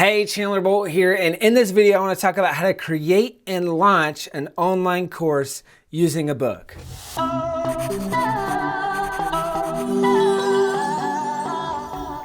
Hey, Chandler Bolt here, and in this video I want to talk about how to create and launch an online course using a book.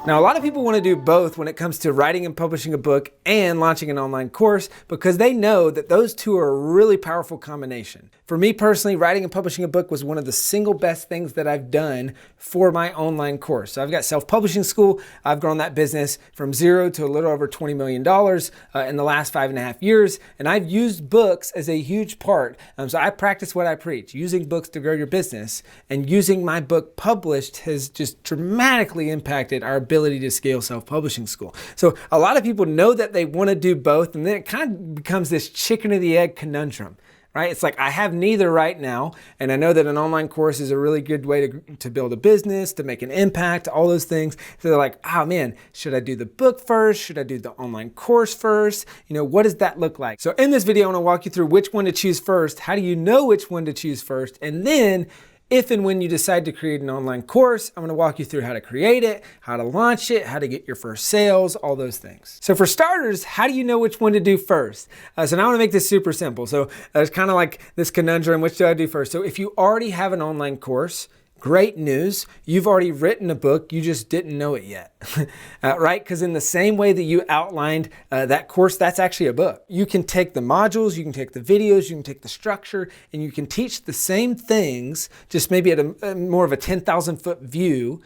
Now, a lot of people want to do both when it comes to writing and publishing a book and launching an online course because they know that those two are a really powerful combination. For me personally, writing and publishing a book was one of the single best things that I've done for my online course. So I've got self-publishing school. I've grown that business from zero to a little over $20 million in the last 5.5 years. And I've used books as a huge part. So I practice what I preach, using books to grow your business, and using my book published has just dramatically impacted our ability to scale self-publishing school. So a lot of people know that they want to do both, and then it kind of becomes this chicken or the egg conundrum, right? It's like, I have neither right now, and I know that an online course is a really good way to build a business, to make an impact, all those things. So they're like, oh man, should I do the book first? Should I do the online course first? What does that look like? So in this video, I want to walk you through which one to choose first. How do you know which one to choose first? And then if and when you decide to create an online course, I'm going to walk you through how to create it, how to launch it, how to get your first sales, all those things. So for starters, how do you know which one to do first? So now I want to make this super simple. So it's kind of like this conundrum, which do I do first? So if you already have an online course, great news, you've already written a book, you just didn't know it yet, right? Because in the same way that you outlined that course, that's actually a book. You can take the modules, you can take the videos, you can take the structure, and you can teach the same things, just maybe at a more of a 10,000 foot view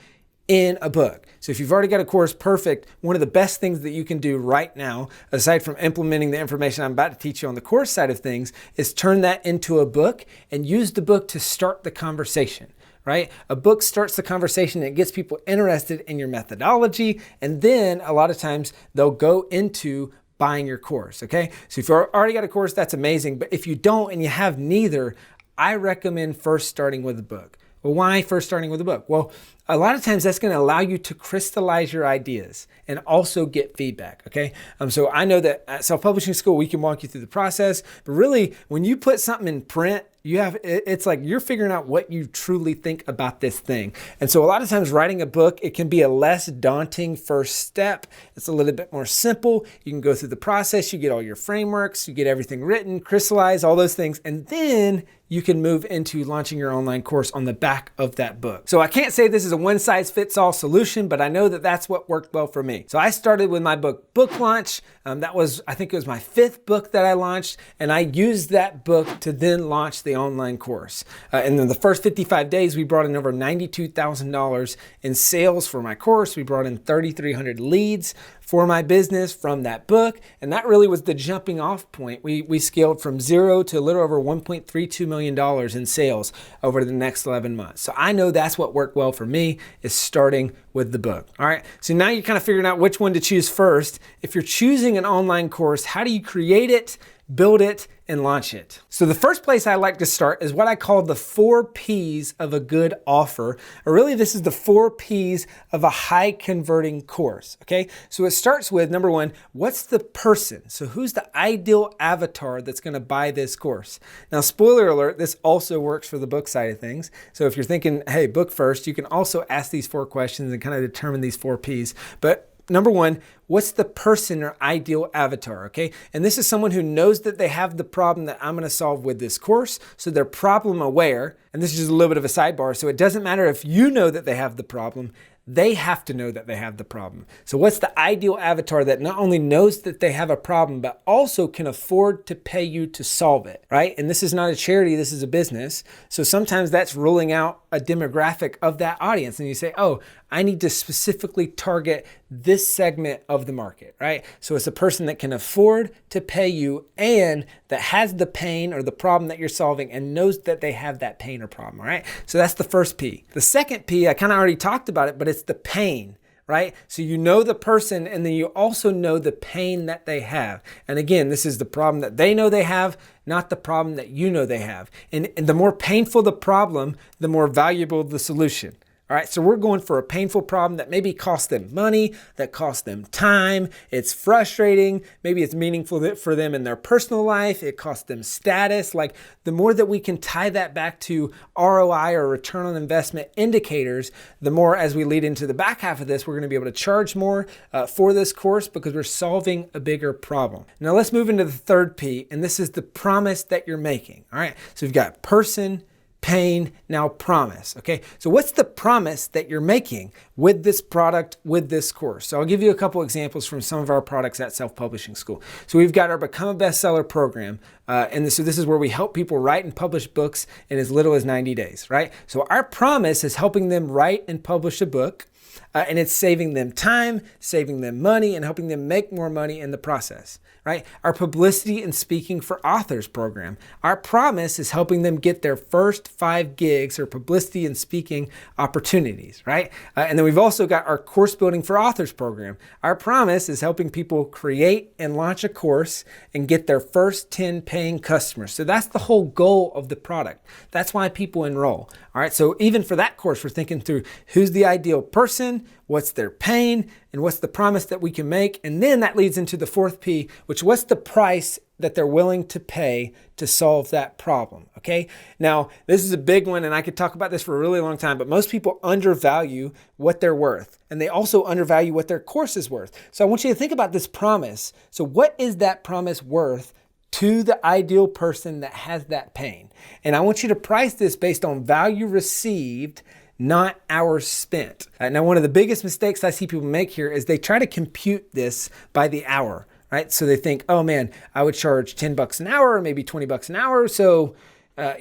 in a book. So if you've already got a course, perfect. One of the best things that you can do right now, aside from implementing the information I'm about to teach you on the course side of things, is turn that into a book and use the book to start the conversation. Right? A book starts the conversation and it gets people interested in your methodology. And then a lot of times they'll go into buying your course. Okay. So if you've already got a course, that's amazing. But if you don't and you have neither, I recommend first starting with a book. Well, why first starting with a book? Well, a lot of times that's going to allow you to crystallize your ideas and also get feedback, okay? So I know that at Self-Publishing School, we can walk you through the process, but really when you put something in print, it's like you're figuring out what you truly think about this thing. And so a lot of times writing a book, it can be a less daunting first step. It's a little bit more simple. You can go through the process, you get all your frameworks, you get everything written, crystallize, all those things, and then you can move into launching your online course on the back of that book. So I can't say this is a one-size-fits-all solution, but I know that that's what worked well for me. So I started with my book launch. I think it was my 5th book that I launched, and I used that book to then launch the online course. And in the first 55 days, we brought in over $92,000 in sales for my course. We brought in 3,300 leads for my business from that book. And that really was the jumping off point. We scaled from zero to a little over $1.32 million in sales over the next 11 months. So I know that's what worked well for me, is starting with the book. All right. So now you're kind of figuring out which one to choose first. If you're choosing an online course, how do you create it, build it, and launch it? So the first place I like to start is what I call the 4 Ps of a good offer, or really this is the 4 Ps of a high converting course, okay? So it starts with, number 1, what's the person? So who's the ideal avatar that's gonna buy this course? Now, spoiler alert, this also works for the book side of things. So if you're thinking, hey, book first, you can also ask these 4 questions and kind of determine these 4 Ps. But number 1, what's the person or ideal avatar, okay? And this is someone who knows that they have the problem that I'm gonna solve with this course, so they're problem aware. And this is just a little bit of a sidebar, so it doesn't matter if you know that they have the problem, they have to know that they have the problem. So what's the ideal avatar that not only knows that they have a problem, but also can afford to pay you to solve it, right? And this is not a charity, this is a business. So sometimes that's ruling out a demographic of that audience. And you say, oh, I need to specifically target this segment of the market, right? So it's a person that can afford to pay you and that has the pain or the problem that you're solving and knows that they have that pain or problem, all right? So that's the first P. The second P, I kind of already talked about it, but it's the pain, right? So you know the person and then you also know the pain that they have. And again, this is the problem that they know they have, not the problem that you know they have. And the more painful the problem, the more valuable the solution. All right, so we're going for a painful problem that maybe costs them money, that costs them time. It's frustrating. Maybe it's meaningful for them in their personal life. It costs them status. Like the more that we can tie that back to ROI or return on investment indicators, the more as we lead into the back half of this, we're going to be able to charge more for this course because we're solving a bigger problem. Now let's move into the third P, and this is the promise that you're making. All right, so we've got person, pain, now promise. Okay, so what's the promise that you're making with this product, with this course? So I'll give you a couple examples from some of our products at Self-Publishing School. So we've got our Become a Bestseller program, so this is where we help people write and publish books in as little as 90 days, right? So our promise is helping them write and publish a book, and it's saving them time, saving them money, and helping them make more money in the process, right? Our Publicity and Speaking for Authors program. Our promise is helping them get their first 5 gigs or publicity and speaking opportunities, right? And then we've also got our Course Building for Authors program. Our promise is helping people create and launch a course and get their first 10 paying customers. So that's the whole goal of the product. That's why people enroll. All right, so even for that course, we're thinking through who's the ideal person, what's their pain, and what's the promise that we can make. And then that leads into the fourth P, which what's the price that they're willing to pay to solve that problem, okay? Now, this is a big one, and I could talk about this for a really long time, but most people undervalue what they're worth, and they also undervalue what their course is worth. So I want you to think about this promise. So what is that promise worth to the ideal person that has that pain? And I want you to price this based on value received, not hours spent. Now, one of the biggest mistakes I see people make here is they try to compute this by the hour, right? So they think, oh man, I would charge $10 an hour, or maybe $20 an hour. So, I'm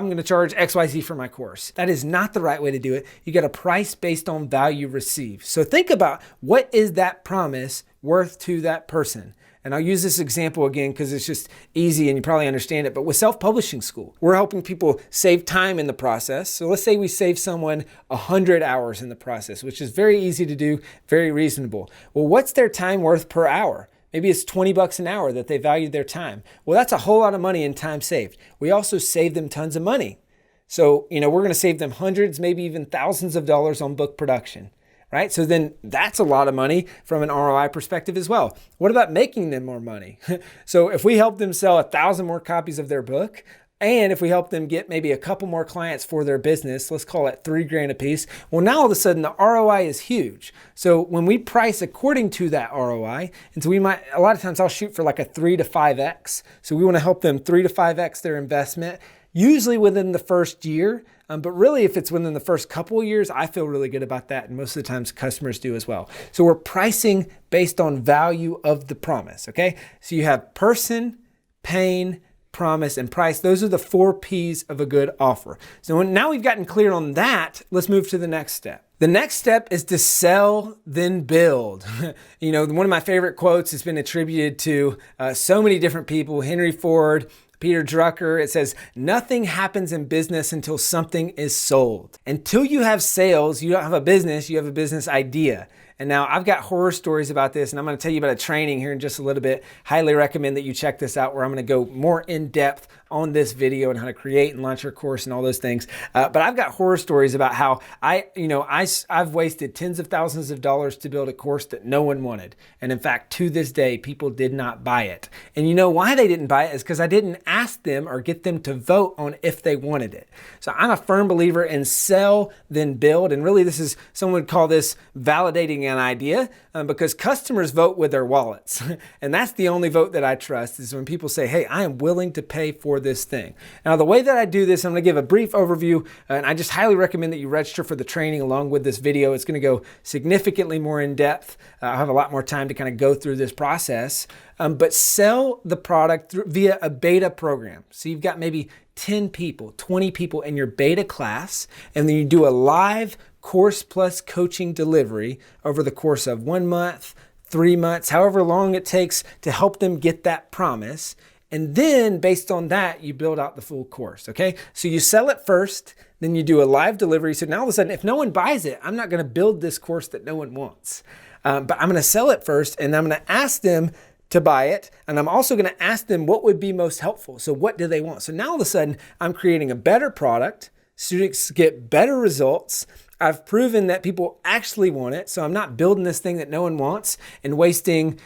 going to charge XYZ for my course. That is not the right way to do it. You got a price based on value received. So think about what is that promise worth to that person? And I'll use this example again because it's just easy and you probably understand it. But with Self-Publishing School, we're helping people save time in the process. So let's say we save someone 100 hours in the process, which is very easy to do, very reasonable. Well, what's their time worth per hour? Maybe it's $20 an hour that they valued their time. Well, that's a whole lot of money in time saved. We also save them tons of money. So, we're going to save them hundreds, maybe even thousands of dollars on book production. Right? So then that's a lot of money from an ROI perspective as well. What about making them more money? So if we help them sell 1,000 more copies of their book, and if we help them get maybe a couple more clients for their business, let's call it $3,000 a piece. Well, now all of a sudden the ROI is huge. So when we price according to that ROI, and so a lot of times I'll shoot for like a 3 to 5x. So we want to help them 3 to 5x their investment, usually within the first year. But really, if it's within the first couple of years, I feel really good about that. And most of the times customers do as well. So we're pricing based on value of the promise, okay? So you have person, pain, promise, and price. Those are the 4 Ps of a good offer. So now we've gotten clear on that, let's move to the next step. The next step is to sell, then build. One of my favorite quotes has been attributed to so many different people, Henry Ford, Peter Drucker. It says, nothing happens in business until something is sold. Until you have sales, you don't have a business, you have a business idea. And now I've got horror stories about this, and I'm going to tell you about a training here in just a little bit. Highly recommend that you check this out, where I'm going to go more in depth on this video and how to create and launch your course and all those things. But I've got horror stories about how I've wasted tens of thousands of dollars to build a course that no one wanted. And in fact, to this day, people did not buy it. And you know why they didn't buy it is because I didn't ask them or get them to vote on if they wanted it. So I'm a firm believer in sell, then build. And really, someone would call this validating an idea, because customers vote with their wallets. And that's the only vote that I trust, is when people say, hey, I am willing to pay for this thing. Now, the way that I do this, I'm going to give a brief overview, and I just highly recommend that you register for the training along with this video. It's going to go significantly more in depth. I'll have a lot more time to kind of go through this process, but sell the product via a beta program. So you've got maybe 10 people, 20 people in your beta class, and then you do a live course plus coaching delivery over the course of 1 month, 3 months, however long it takes to help them get that promise. And then based on that, you build out the full course, okay? So you sell it first, then you do a live delivery. So now all of a sudden, if no one buys it, I'm not going to build this course that no one wants. But I'm going to sell it first, and I'm going to ask them to buy it. And I'm also going to ask them what would be most helpful. So what do they want? So now all of a sudden, I'm creating a better product. Students get better results. I've proven that people actually want it. So I'm not building this thing that no one wants and wasting,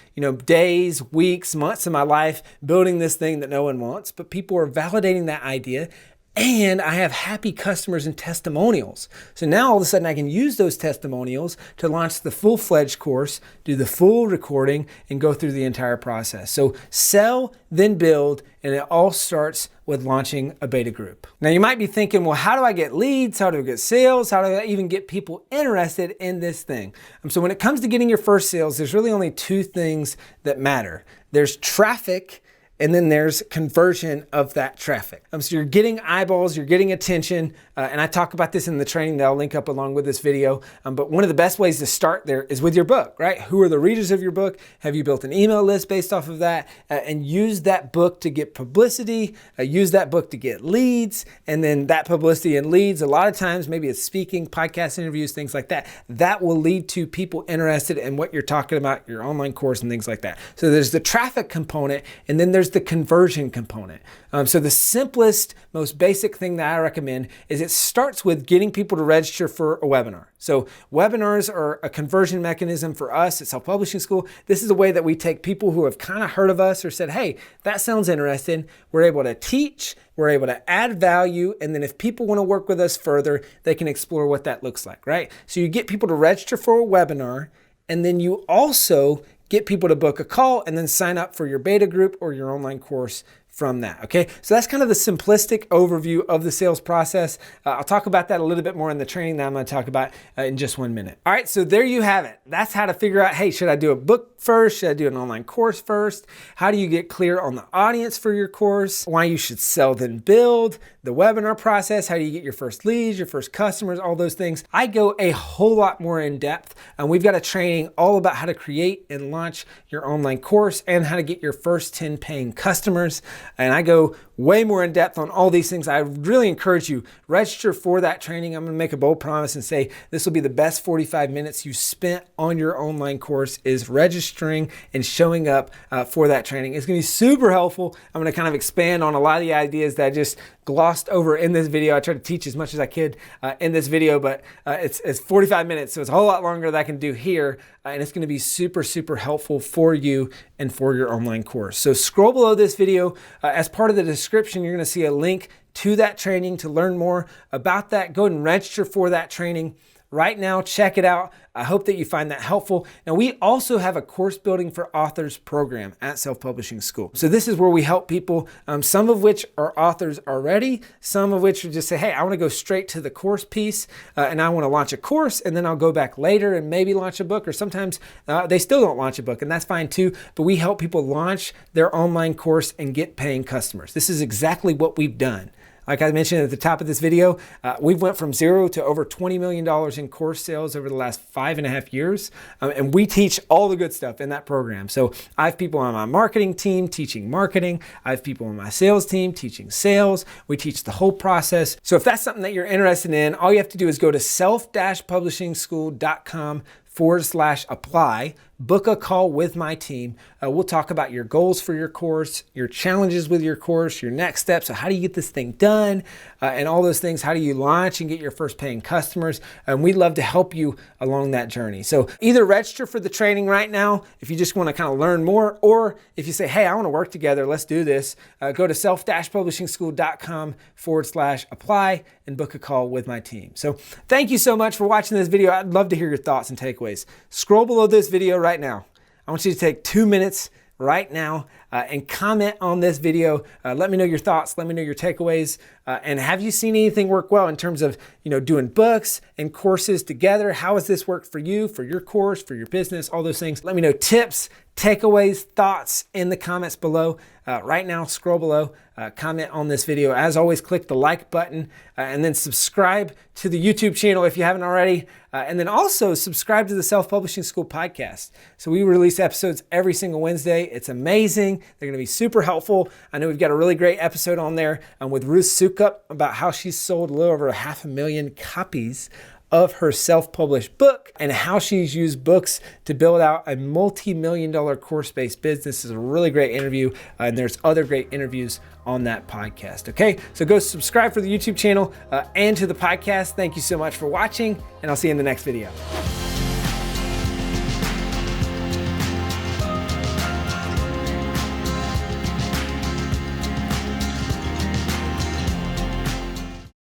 days, weeks, months of my life building this thing that no one wants. But people are validating that idea. And I have happy customers and testimonials. So now all of a sudden I can use those testimonials to launch the full-fledged course, do the full recording, and go through the entire process. So sell, then build, and it all starts with launching a beta group. Now you might be thinking, well, how do I get leads? How do I get sales? How do I even get people interested in this thing? So when it comes to getting your first sales, there's really only two things that matter. There's traffic, and then there's conversion of that traffic. So you're getting eyeballs, you're getting attention, and I talk about this in the training that I'll link up along with this video. But one of the best ways to start there is with your book, right? Who are the readers of your book? Have you built an email list based off of that? And use that book to get publicity, use that book to get leads, and then that publicity and leads, a lot of times, maybe it's speaking, podcast interviews, things like that, that will lead to people interested in what you're talking about, your online course and things like that. So there's the traffic component, and then there's the conversion component. So the simplest, most basic thing that I recommend is it starts with getting people to register for a webinar. So webinars are a conversion mechanism for us at Self-Publishing School. This is a way that we take people who have kind of heard of us or said, hey, that sounds interesting. We're able to teach, we're able to add value, and then if people want to work with us further, they can explore what that looks like, right? So you get people to register for a webinar, and then you also get people to book a call and then sign up for your beta group or your online course from that, okay? So that's kind of the simplistic overview of the sales process. I'll talk about that a little bit more in the training that I'm gonna talk about in just 1 minute. All right, so there you have it. That's how to figure out, hey, should I do a book first? Should I do an online course first? How do you get clear on the audience for your course? Why you should sell then build, the webinar process, how do you get your first leads, your first customers, all those things. I go a whole lot more in depth, and we've got a training all about how to create and launch your online course and how to get your first 10 paying customers. And I go way more in depth on all these things. I really encourage you, register for that training. I'm gonna make a bold promise and say this will be the best 45 minutes you spent on your online course is registering and showing up for that training. It's gonna be super helpful. I'm gonna kind of expand on a lot of the ideas that I just glossed over in this video. I try to teach as much as I could in this video, but it's 45 minutes, so it's a whole lot longer than I can do here, and it's gonna be super, super helpful for you and for your online course. So scroll below this video. As part of the description, you're gonna see a link to that training to learn more about that. Go ahead and register for that training right now. Check it out. I hope that you find that helpful. Now, we also have a course building for authors program at Self-Publishing School. So this is where we help people, some of which are authors already, some of which would just say, hey, I want to go straight to the course piece and I want to launch a course, and then I'll go back later and maybe launch a book, or sometimes they still don't launch a book, and that's fine too. But we help people launch their online course and get paying customers. This is exactly what we've done. Like I mentioned at the top of this video, we've went from zero to over $20 million in course sales over the last 5.5 years. And we teach all the good stuff in that program. So I have people on my marketing team teaching marketing. I have people on my sales team teaching sales. We teach the whole process. So if that's something that you're interested in, all you have to do is go to self-publishingschool.com/apply, book a call with my team. We'll talk about your goals for your course, your challenges with your course, your next steps. So how do you get this thing done? And all those things. How do you launch and get your first paying customers? And we'd love to help you along that journey. So either register for the training right now if you just want to kind of learn more, or if you say, hey, I want to work together, let's do this. Go to self-publishingschool.com/apply and book a call with my team. So thank you so much for watching this video. I'd love to hear your thoughts and takeaways. Scroll below this video right now. I want you to take 2 minutes right now and comment on this video. Let me know your thoughts. Let me know your takeaways. And have you seen anything work well in terms of doing books and courses together? How has this worked for you, for your course, for your business, all those things? Let me know tips, takeaways, thoughts in the comments below. Right now, scroll below, comment on this video. As always, click the like button and then subscribe to the YouTube channel if you haven't already. And then also subscribe to the Self-Publishing School podcast. So we release episodes every single Wednesday. It's amazing. They're going to be super helpful. I know we've got a really great episode on there with Ruth Sukup about how she's sold a little over 500,000 copies of her self-published book and how she's used books to build out a multi-million-dollar course-based business. Is a really great interview, and there's other great interviews on that podcast. Okay, so go subscribe for the YouTube channel and to the podcast. Thank you so much for watching, and I'll see you in the next video.